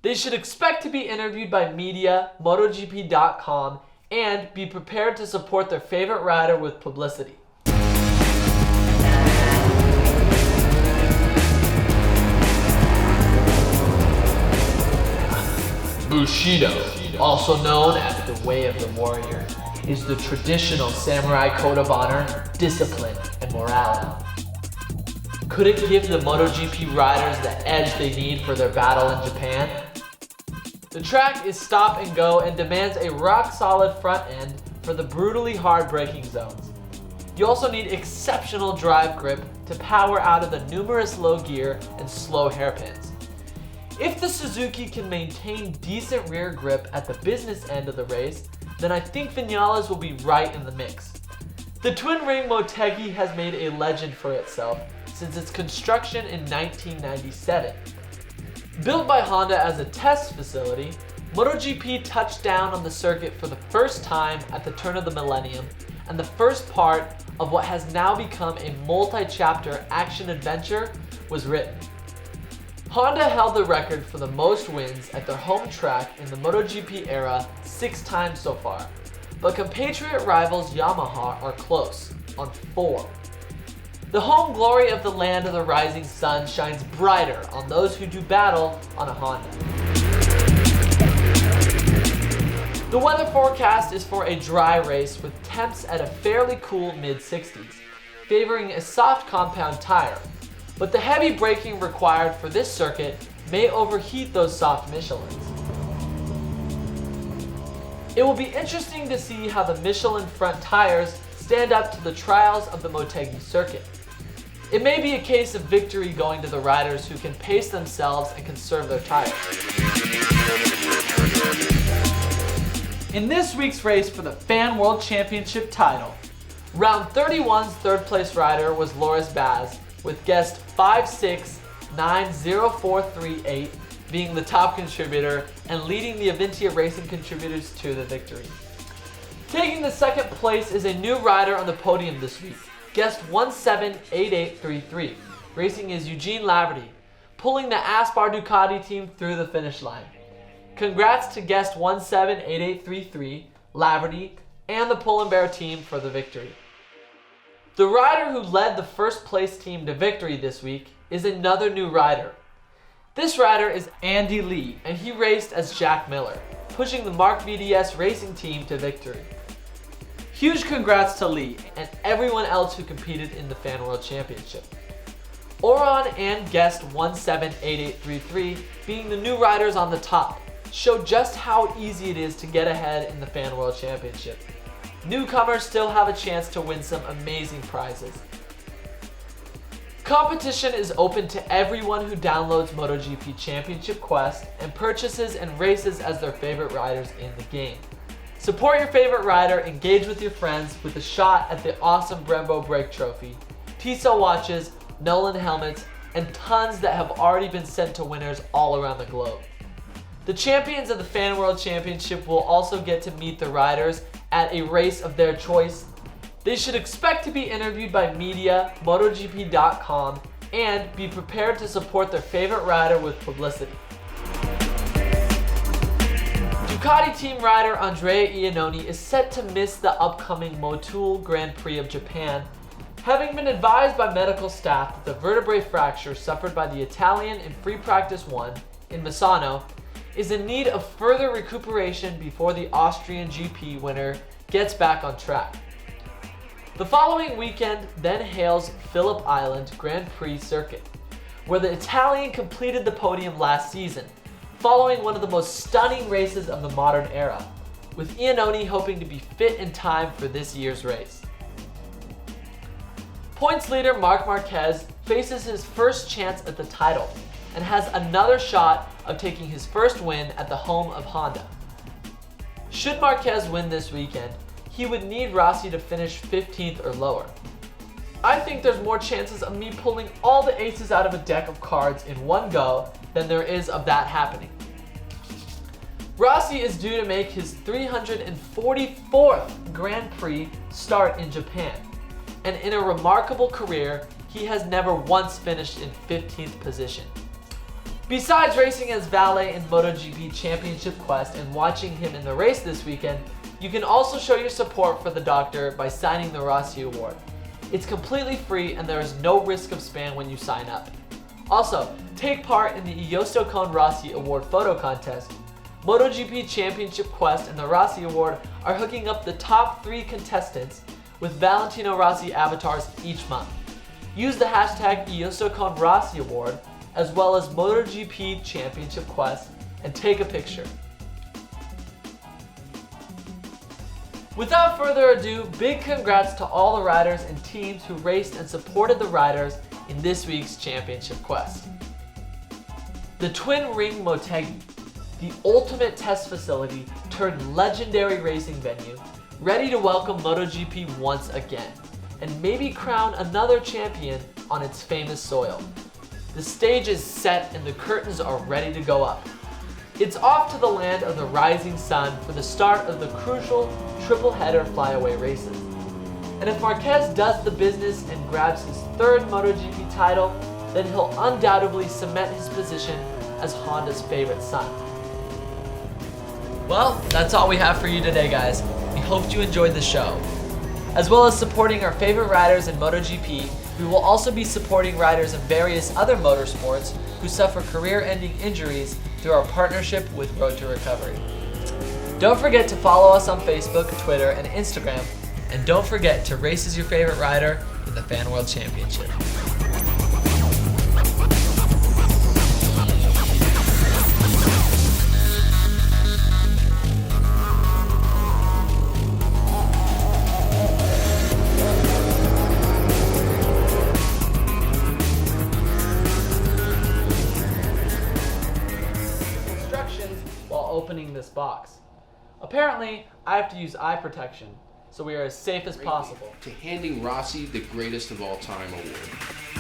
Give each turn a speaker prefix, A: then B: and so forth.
A: They should expect to be interviewed by media, MotoGP.com, and be prepared to support their favorite rider with publicity. Bushido, also known as the Way of the Warrior, is the traditional samurai code of honor, discipline, and morality. Could it give the MotoGP riders the edge they need for their battle in Japan? The track is stop and go and demands a rock-solid front end for the brutally hard braking zones. You also need exceptional drive grip to power out of the numerous low gear and slow hairpins. If the Suzuki can maintain decent rear grip at the business end of the race, then I think Vinales will be right in the mix. The twin-ring Motegi has made a legend for itself since its construction in 1997. Built by Honda as a test facility, MotoGP touched down on the circuit for the first time at the turn of the millennium, and the first part of what has now become a multi-chapter action-adventure was written. Honda held the record for the most wins at their home track in the MotoGP era 6 times so far, but compatriot rivals Yamaha are close, on 4. The home glory of the land of the rising sun shines brighter on those who do battle on a Honda. The weather forecast is for a dry race with temps at a fairly cool mid-60s, favoring a soft compound tire. But the heavy braking required for this circuit may overheat those soft Michelins. It will be interesting to see how the Michelin front tires stand up to the trials of the Motegi circuit. It may be a case of victory going to the riders who can pace themselves and conserve their tires. In this week's race for the Fan World Championship title, Round 31's third place rider was Loris Baz, with guest 5690438 being the top contributor and leading the Avintia Racing contributors to the victory. Taking the second place is a new rider on the podium this week, guest 178833, racing as Eugene Laverty, pulling the Aspar Ducati team through the finish line. Congrats to guest 178833, Laverty, and the Pull & Bear team for the victory. The rider who led the first place team to victory this week is another new rider. This rider is Andy Lee, and he raced as Jack Miller, pushing the Mark VDS Racing team to victory. Huge congrats to Lee and everyone else who competed in the Fan World Championship. Oron and guest 178833, being the new riders on the top, show just how easy it is to get ahead in the Fan World Championship. Newcomers still have a chance to win some amazing prizes. Competition is open to everyone who downloads MotoGP Championship Quest and purchases and races as their favorite riders in the game. Support your favorite rider, engage with your friends with a shot at the awesome Brembo Brake Trophy, Tissot watches, Nolan helmets, and tons that have already been sent to winners all around the globe. The champions of the Fan World Championship will also get to meet the riders at a race of their choice. They should expect to be interviewed by media, MotoGP.com, and be prepared to support their favorite rider with publicity. Ducati team rider Andrea Iannone is set to miss the upcoming Motul Grand Prix of Japan, having been advised by medical staff that the vertebrae fracture suffered by the Italian in Free Practice 1 in Misano is in need of further recuperation before the Austrian GP winner gets back on track. The following weekend then hails Phillip Island Grand Prix circuit, where the Italian completed the podium last season, following one of the most stunning races of the modern era, with Iannone hoping to be fit in time for this year's race. Points leader Marc Marquez faces his first chance at the title and has another shot of taking his first win at the home of Honda. Should Marquez win this weekend, he would need Rossi to finish 15th or lower. I think there's more chances of me pulling all the aces out of a deck of cards in one go than there is of that happening. Rossi is due to make his 344th Grand Prix start in Japan, and in a remarkable career, he has never once finished in 15th position. Besides racing as valet in MotoGP Championship Quest and watching him in the race this weekend, you can also show your support for the doctor by signing the Rossi Award. It's completely free and there is no risk of spam when you sign up. Also, take part in the Iosto Con Rossi Award photo contest. MotoGP Championship Quest and the Rossi Award are hooking up the top 3 contestants with Valentino Rossi avatars each month. Use the hashtag Iosto Con Rossi Award as well as MotoGP Championship Quest and take a picture. Without further ado, big congrats to all the riders and teams who raced and supported the riders in this week's Championship Quest. The Twin Ring Motegi, the ultimate test facility turned legendary racing venue, ready to welcome MotoGP once again, and maybe crown another champion on its famous soil. The stage is set and the curtains are ready to go up. It's off to the land of the rising sun for the start of the crucial triple-header flyaway races. And if Marquez does the business and grabs his 3rd MotoGP title, then he'll undoubtedly cement his position as Honda's favorite son. Well, that's all we have for you today, guys. We hope you enjoyed the show. As well as supporting our favorite riders in MotoGP, we will also be supporting riders in various other motorsports who suffer career-ending injuries through our partnership with Road to Recovery. Don't forget to follow us on Facebook, Twitter, and Instagram, and don't forget to race as your favorite rider in the Fan World Championship. While opening this box. Apparently, I have to use eye protection, so we are as safe as possible.
B: To handing Rossi the greatest of all time award.